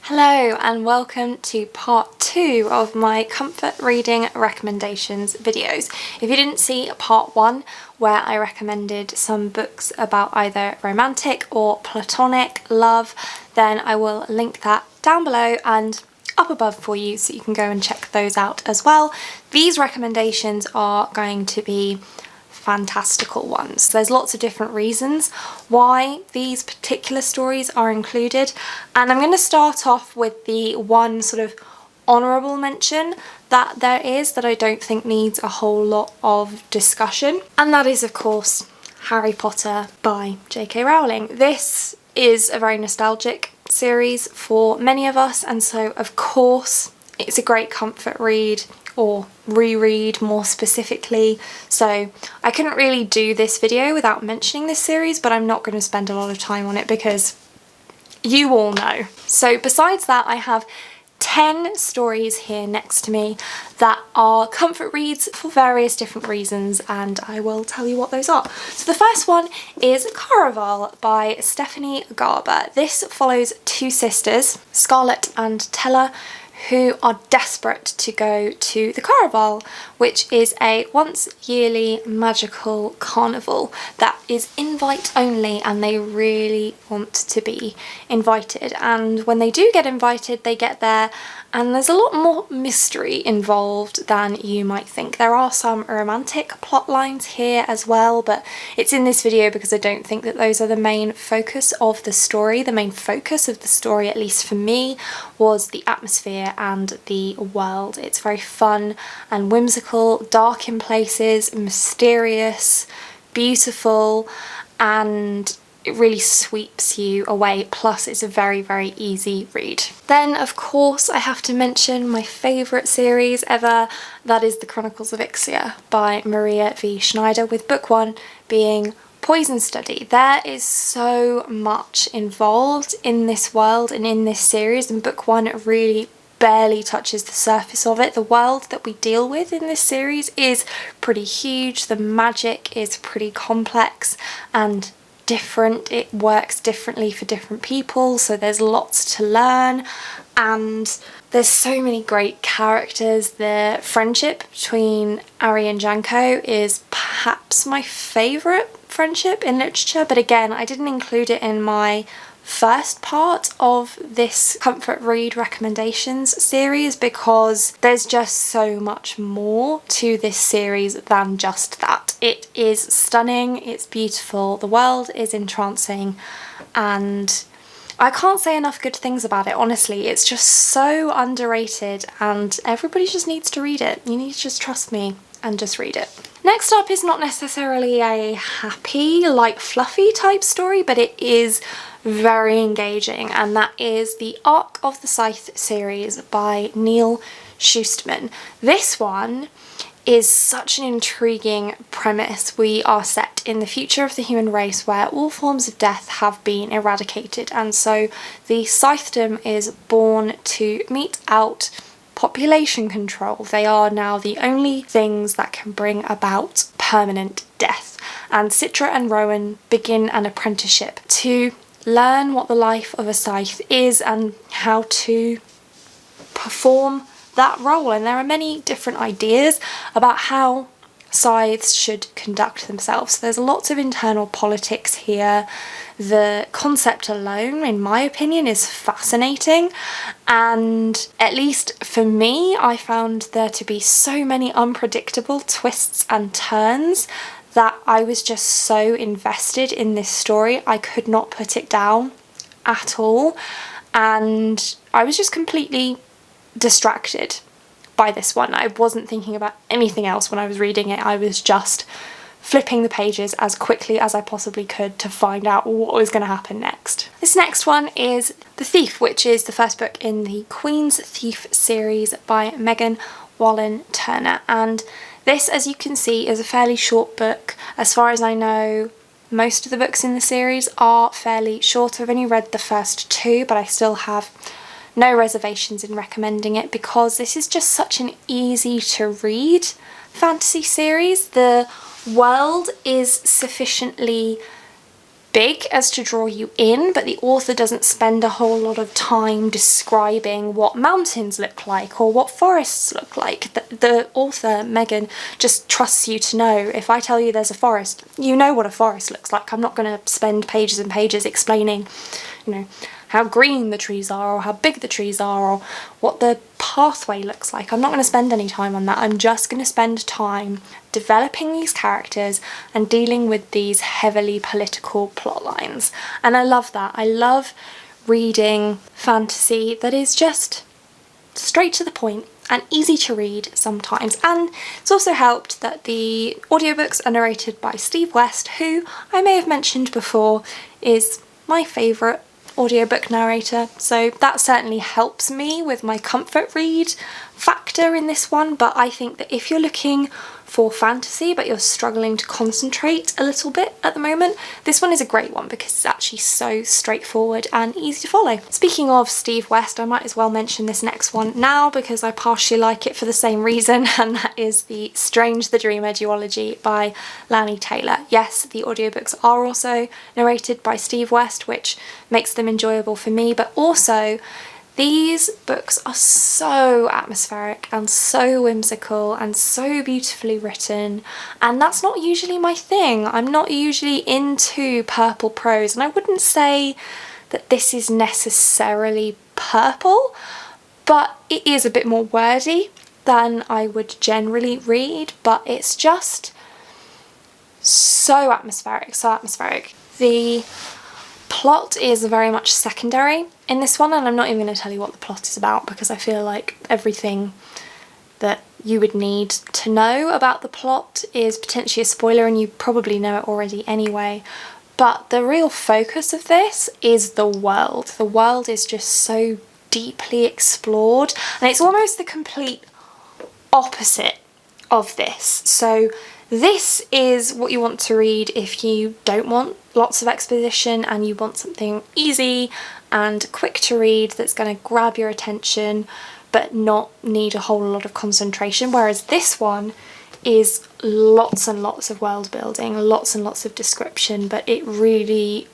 Hello and welcome to part 2 of my comfort reading recommendations videos. If you didn't see part 1 where I recommended some books about either romantic or platonic love, then I will link that down below and up above for you so you can go and check those out as well. These recommendations are going to be fantastical ones. There's lots of different reasons why these particular stories are included, and I'm going to start off with the one sort of honourable mention that there is that I don't think needs a whole lot of discussion, and that is of course Harry Potter by J.K. Rowling. This is a very nostalgic series for many of us, and so of course it's a great comfort read, or reread more specifically, so I couldn't really do this video without mentioning this series, but I'm not going to spend a lot of time on it because you all know. So besides that, I have 10 stories here next to me that are comfort reads for various different reasons, and I will tell you what those are. So the first one is Coralville by Stephanie Garber. This follows two sisters, Scarlett and Tella, who are desperate to go to the Coralville, which is a once yearly magical carnival that is invite only, and they really want to be invited. And when they do get invited, they get there and there's a lot more mystery involved than you might think. There are some romantic plot lines here as well, but it's in this video because I don't think that those are the main focus of the story. The main focus of the story, at least for me, was the atmosphere and the world. It's very fun and whimsical, dark in places, mysterious, beautiful, and it really sweeps you away, plus it's a very, very easy read. Then of course I have to mention my favourite series ever, that is the Chronicles of Ixia by Maria V. Schneider, with book 1 being Poison Study. There is so much involved in this world and in this series, and book 1 really barely touches the surface of it. The world that we deal with in this series is pretty huge, the magic is pretty complex and different. It works differently for different people, so there's lots to learn, and there's so many great characters. The friendship between Ari and Janko is perhaps my favourite friendship in literature, but again, I didn't include it in my first part of this comfort read recommendations series because there's just so much more to this series than just that. It is stunning, it's beautiful, the world is entrancing, and I can't say enough good things about it, honestly. It's just so underrated and everybody just needs to read it. You need to just trust me and just read it. Next up is not necessarily a happy, light, fluffy type story, but it is very engaging, and that is the Arc of the Scythe series by Neil Schusterman. This one is such an intriguing premise. We are set in the future of the human race where all forms of death have been eradicated, and so the Scythedom is born to mete out population control. They are now the only things that can bring about permanent death, and Citra and Rowan begin an apprenticeship to learn what the life of a scythe is and how to perform that role. And there are many different ideas about how scythes should conduct themselves. There's lots of internal politics here. The concept alone, in my opinion, is fascinating, and at least for me, I found there to be so many unpredictable twists and turns that I was just so invested in this story. I could not put it down at all, and I was just completely distracted by this one. I wasn't thinking about anything else when I was reading it. I was just flipping the pages as quickly as I possibly could to find out what was going to happen next. This next one is The Thief, which is the first book in the Queen's Thief series by Megan Wallen Turner, and this, as you can see, is a fairly short book. As far as I know, most of the books in the series are fairly short. I've only read the first 2, but I still have no reservations in recommending it because this is just such an easy to read fantasy series. The world is sufficiently big as to draw you in, but the author doesn't spend a whole lot of time describing what mountains look like or what forests look like. The author, Megan, just trusts you to know. If I tell you there's a forest, you know what a forest looks like. I'm not going to spend pages and pages explaining, you know, how green the trees are or how big the trees are or what the pathway looks like. I'm not going to spend any time on that. I'm just going to spend time developing these characters and dealing with these heavily political plot lines. And I love that. I love reading fantasy that is just straight to the point and easy to read sometimes. And it's also helped that the audiobooks are narrated by Steve West, who I may have mentioned before is my favourite audiobook narrator, so that certainly helps me with my comfort read factor in this one. But I think that if you're looking for fantasy but you're struggling to concentrate a little bit at the moment, this one is a great one because it's actually so straightforward and easy to follow. Speaking of Steve West, I might as well mention this next one now because I partially like it for the same reason, and that is the Strange the Dreamer duology by Lani Taylor. Yes, the audiobooks are also narrated by Steve West, which makes them enjoyable for me, but also these books are so atmospheric and so whimsical and so beautifully written, and that's not usually my thing. I'm not usually into purple prose, and I wouldn't say that this is necessarily purple, but it is a bit more wordy than I would generally read, but it's just so atmospheric, so atmospheric. The plot is very much secondary in this one, and I'm not even going to tell you what the plot is about because I feel like everything that you would need to know about the plot is potentially a spoiler and you probably know it already anyway. But the real focus of this is the world. The world is just so deeply explored, and it's almost the complete opposite of this. So this is what you want to read if you don't want lots of exposition and you want something easy and quick to read that's going to grab your attention but not need a whole lot of concentration, whereas this one is lots and lots of world building, lots and lots of description, but it really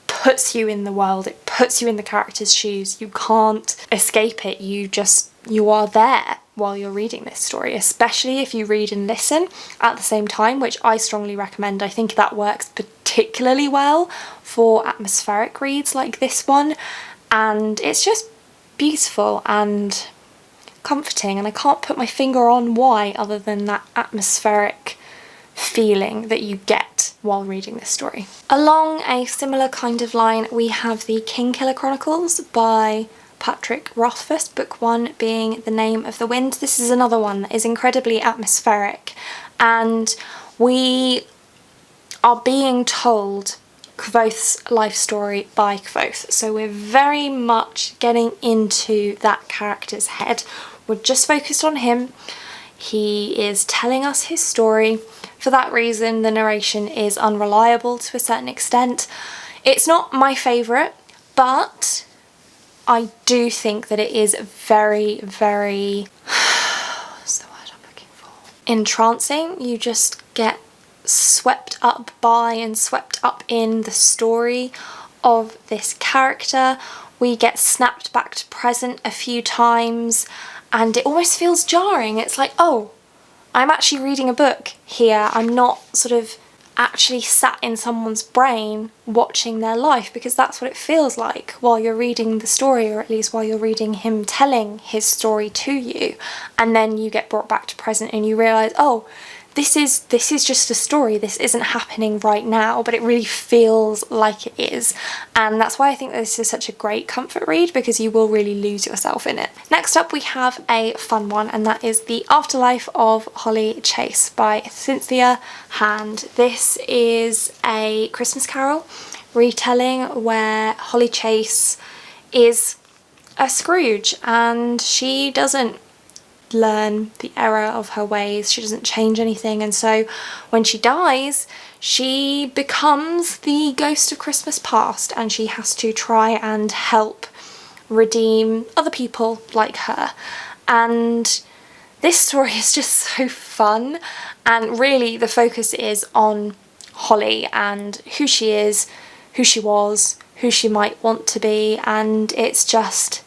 puts you in the world, it puts you in the character's shoes. You can't escape it, you are there while you're reading this story, especially if you read and listen at the same time, which I strongly recommend. I think that works particularly well for atmospheric reads like this one, and it's just beautiful and comforting, and I can't put my finger on why other than that atmospheric feeling that you get while reading this story. Along a similar kind of line, we have the Kingkiller Chronicles by Patrick Rothfuss, book 1 being The Name of the Wind. This is another one that is incredibly atmospheric, and we are being told Kvothe's life story by Kvothe, so we're very much getting into that character's head. We're just focused on him. He is telling us his story. For that reason, the narration is unreliable to a certain extent. It's not my favourite, but I do think that it is very, very, what's the word I'm looking for? Entrancing. You just get swept up by and swept up in the story of this character. We get snapped back to present a few times and it almost feels jarring. It's like, oh, I'm actually reading a book here. I'm not sort of actually sat in someone's brain watching their life, because that's what it feels like while you're reading the story, or at least while you're reading him telling his story to you, and then you get brought back to present and you realise, oh, this is just a story, this isn't happening right now, but it really feels like it is. And that's why I think this is such a great comfort read, because you will really lose yourself in it. Next up we have a fun one, and that is The Afterlife of Holly Chase by Cynthia Hand. This is a Christmas Carol retelling where Holly Chase is a Scrooge and she doesn't learn the error of her ways, she doesn't change anything, and so when she dies she becomes the ghost of Christmas past and she has to try and help redeem other people like her. And this story is just so fun, and really the focus is on Holly and who she is, who she was, who she might want to be, and it's just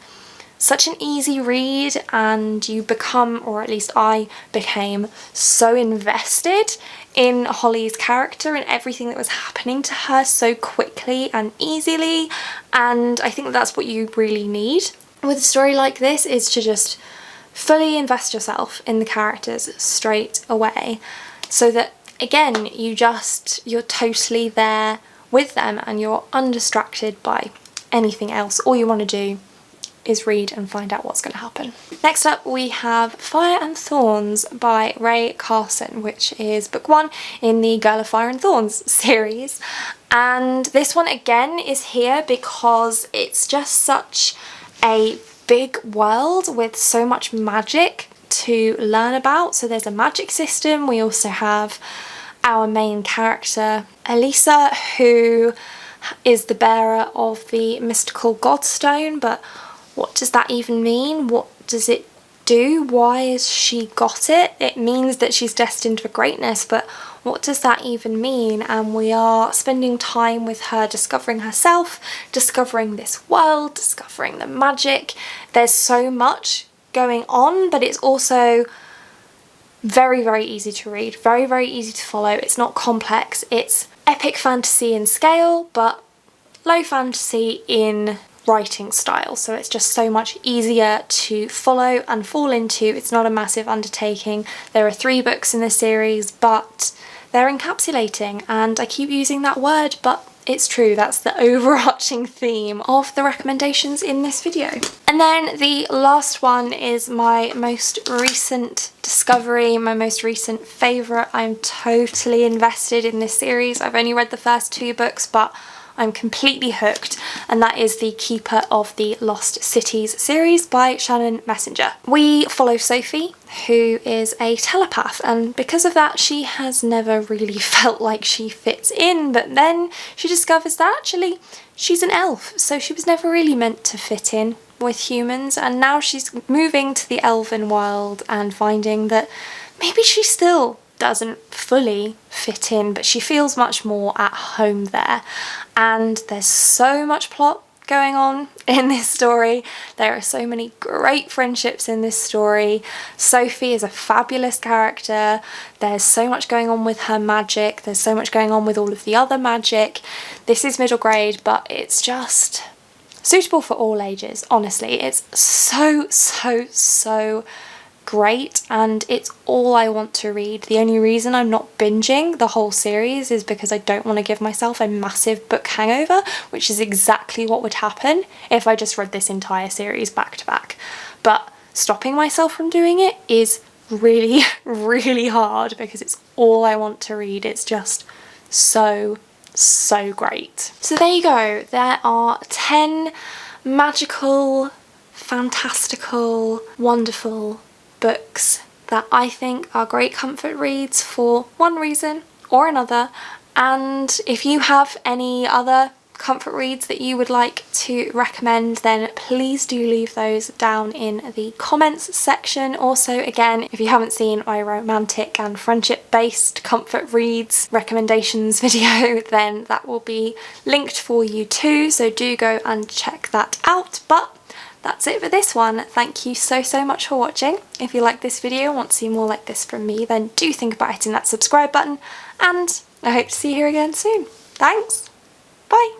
such an easy read, and you become, or at least I became, so invested in Holly's character and everything that was happening to her so quickly and easily, and I think that's what you really need with a story like this, is to just fully invest yourself in the characters straight away, so that again you're totally there with them and you're undistracted by anything else. All you want to do is read and find out what's going to happen. Next up we have Fire and Thorns by Ray Carson, which is book 1 in the Girl of Fire and Thorns series, and this one again is here because it's just such a big world with so much magic to learn about. So there's a magic system. We also have our main character Elisa, who is the bearer of the mystical godstone, but what does that even mean? What does it do? Why has she got it? It means that she's destined for greatness, but what does that even mean? And we are spending time with her discovering herself, discovering this world, discovering the magic. There's so much going on, but it's also very, very easy to read, very, very easy to follow. It's not complex. It's epic fantasy in scale, but low fantasy in writing style, so it's just so much easier to follow and fall into. It's not a massive undertaking. There are 3 books in this series, but they're encapsulating, and I keep using that word, but it's true. That's the overarching theme of the recommendations in this video. And then the last one is my most recent discovery, my most recent favourite. I'm totally invested in this series. I've only read the first 2 books, but I'm completely hooked, and that is the Keeper of the Lost Cities series by Shannon Messenger. We follow Sophie, who is a telepath, and because of that she has never really felt like she fits in, but then she discovers that actually she's an elf, so she was never really meant to fit in with humans, and now she's moving to the elven world and finding that maybe she still doesn't fully fit in, but she feels much more at home there. And there's so much plot going on in this story. There are so many great friendships in this story. Sophie is a fabulous character. There's so much going on with her magic. There's so much going on with all of the other magic. This is middle grade, but it's just suitable for all ages, honestly. It's so great, and it's all I want to read. The only reason I'm not binging the whole series is because I don't want to give myself a massive book hangover, which is exactly what would happen if I just read this entire series back to back. But stopping myself from doing it is really, really hard because it's all I want to read. It's just so great. So there you go. There are 10 magical, fantastical, wonderful books that I think are great comfort reads for one reason or another, and if you have any other comfort reads that you would like to recommend, then please do leave those down in the comments section. Also, again, if you haven't seen my romantic and friendship based comfort reads recommendations video, then that will be linked for you too, so do go and check that out. But that's it for this one. Thank you so much for watching. If you like this video and want to see more like this from me, then do think about hitting that subscribe button, and I hope to see you here again soon. Thanks, bye!